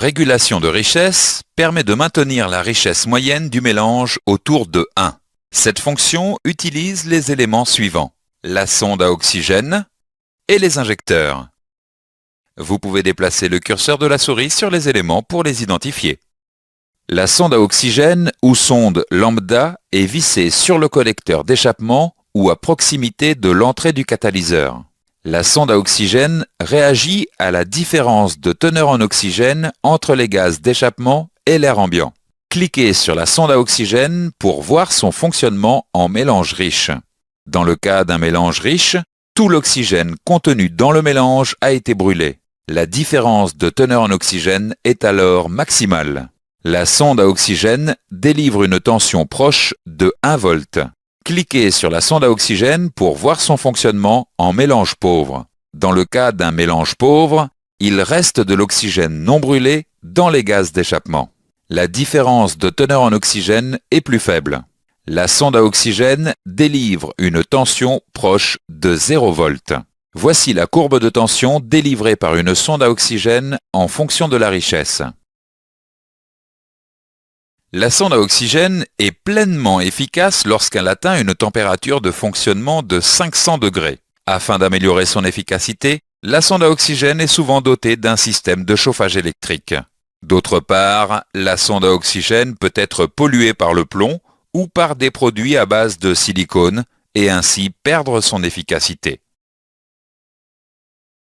Régulation de richesse permet de maintenir la richesse moyenne du mélange autour de 1. Cette fonction utilise les éléments suivants: la sonde à oxygène et les injecteurs. Vous pouvez déplacer le curseur de la souris sur les éléments pour les identifier. La sonde à oxygène ou sonde lambda est vissée sur le collecteur d'échappement ou à proximité de l'entrée du catalyseur. La sonde à oxygène réagit à la différence de teneur en oxygène entre les gaz d'échappement et l'air ambiant. Cliquez sur la sonde à oxygène pour voir son fonctionnement en mélange riche. Dans le cas d'un mélange riche, tout l'oxygène contenu dans le mélange a été brûlé. La différence de teneur en oxygène est alors maximale. La sonde à oxygène délivre une tension proche de 1 volt. Cliquez sur la sonde à oxygène pour voir son fonctionnement en mélange pauvre. Dans le cas d'un mélange pauvre, il reste de l'oxygène non brûlé dans les gaz d'échappement. La différence de teneur en oxygène est plus faible. La sonde à oxygène délivre une tension proche de 0 volt. Voici la courbe de tension délivrée par une sonde à oxygène en fonction de la richesse. La sonde à oxygène est pleinement efficace lorsqu'elle atteint une température de fonctionnement de 500 degrés. Afin d'améliorer son efficacité, la sonde à oxygène est souvent dotée d'un système de chauffage électrique. D'autre part, la sonde à oxygène peut être polluée par le plomb ou par des produits à base de silicone et ainsi perdre son efficacité.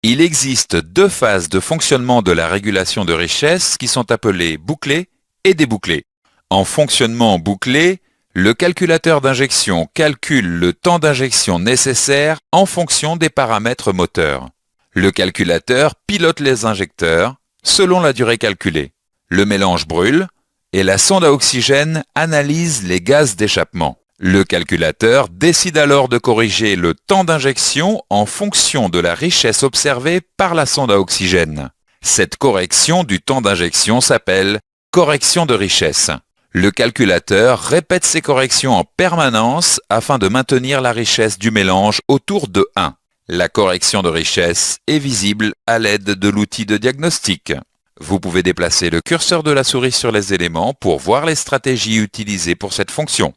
Il existe 2 phases de fonctionnement de la régulation de richesse qui sont appelées bouclée et débouclée. En fonctionnement bouclé, le calculateur d'injection calcule le temps d'injection nécessaire en fonction des paramètres moteurs. Le calculateur pilote les injecteurs selon la durée calculée. Le mélange brûle et la sonde à oxygène analyse les gaz d'échappement. Le calculateur décide alors de corriger le temps d'injection en fonction de la richesse observée par la sonde à oxygène. Cette correction du temps d'injection s'appelle correction de richesse. Le calculateur répète ces corrections en permanence afin de maintenir la richesse du mélange autour de 1. La correction de richesse est visible à l'aide de l'outil de diagnostic. Vous pouvez déplacer le curseur de la souris sur les éléments pour voir les stratégies utilisées pour cette fonction.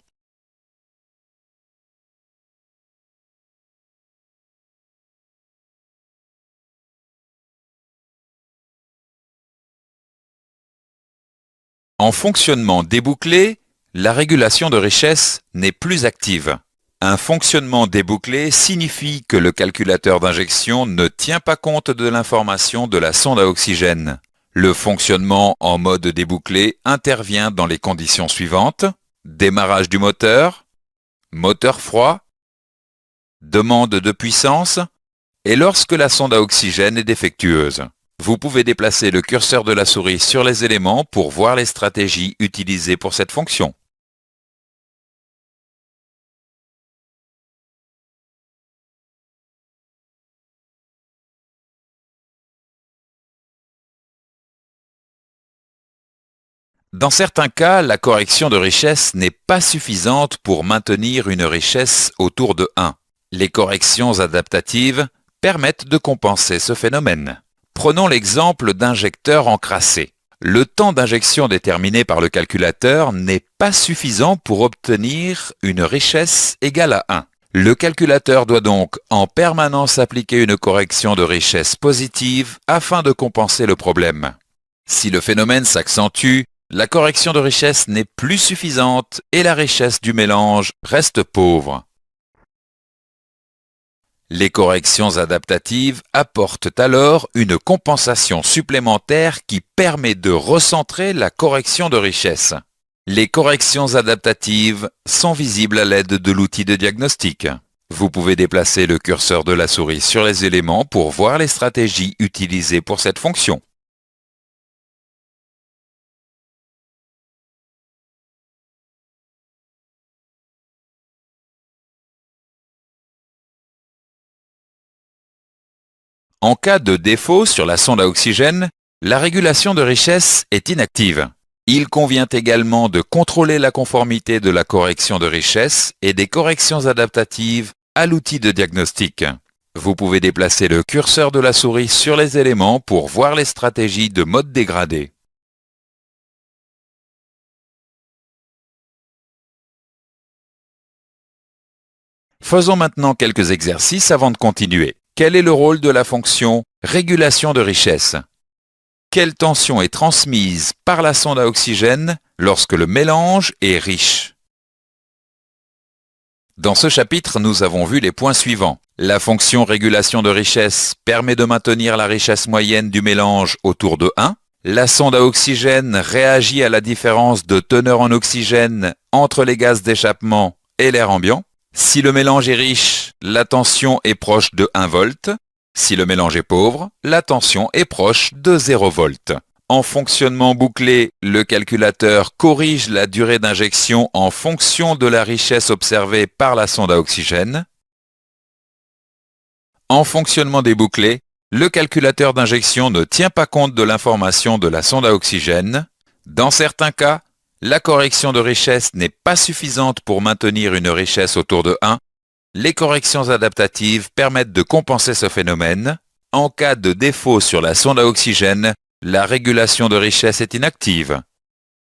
En fonctionnement débouclé, la régulation de richesse n'est plus active. Un fonctionnement débouclé signifie que le calculateur d'injection ne tient pas compte de l'information de la sonde à oxygène. Le fonctionnement en mode débouclé intervient dans les conditions suivantes: démarrage du moteur, moteur froid, demande de puissance et lorsque la sonde à oxygène est défectueuse. Vous pouvez déplacer le curseur de la souris sur les éléments pour voir les stratégies utilisées pour cette fonction. Dans certains cas, la correction de richesse n'est pas suffisante pour maintenir une richesse autour de 1. Les corrections adaptatives permettent de compenser ce phénomène. Prenons l'exemple d'injecteurs encrassés. Le temps d'injection déterminé par le calculateur n'est pas suffisant pour obtenir une richesse égale à 1. Le calculateur doit donc en permanence appliquer une correction de richesse positive afin de compenser le problème. Si le phénomène s'accentue, la correction de richesse n'est plus suffisante et la richesse du mélange reste pauvre. Les corrections adaptatives apportent alors une compensation supplémentaire qui permet de recentrer la correction de richesse. Les corrections adaptatives sont visibles à l'aide de l'outil de diagnostic. Vous pouvez déplacer le curseur de la souris sur les éléments pour voir les stratégies utilisées pour cette fonction. En cas de défaut sur la sonde à oxygène, la régulation de richesse est inactive. Il convient également de contrôler la conformité de la correction de richesse et des corrections adaptatives à l'outil de diagnostic. Vous pouvez déplacer le curseur de la souris sur les éléments pour voir les stratégies de mode dégradé. Faisons maintenant quelques exercices avant de continuer. Quel est le rôle de la fonction régulation de richesse? Quelle tension est transmise par la sonde à oxygène lorsque le mélange est riche? Dans ce chapitre, nous avons vu les points suivants. La fonction régulation de richesse permet de maintenir la richesse moyenne du mélange autour de 1. La sonde à oxygène réagit à la différence de teneur en oxygène entre les gaz d'échappement et l'air ambiant. Si le mélange est riche, la tension est proche de 1 volt. Si le mélange est pauvre, la tension est proche de 0 volt. En fonctionnement bouclé, le calculateur corrige la durée d'injection en fonction de la richesse observée par la sonde à oxygène. En fonctionnement débouclé, le calculateur d'injection ne tient pas compte de l'information de la sonde à oxygène. Dans certains cas, la correction de richesse n'est pas suffisante pour maintenir une richesse autour de 1. Les corrections adaptatives permettent de compenser ce phénomène. En cas de défaut sur la sonde à oxygène, la régulation de richesse est inactive.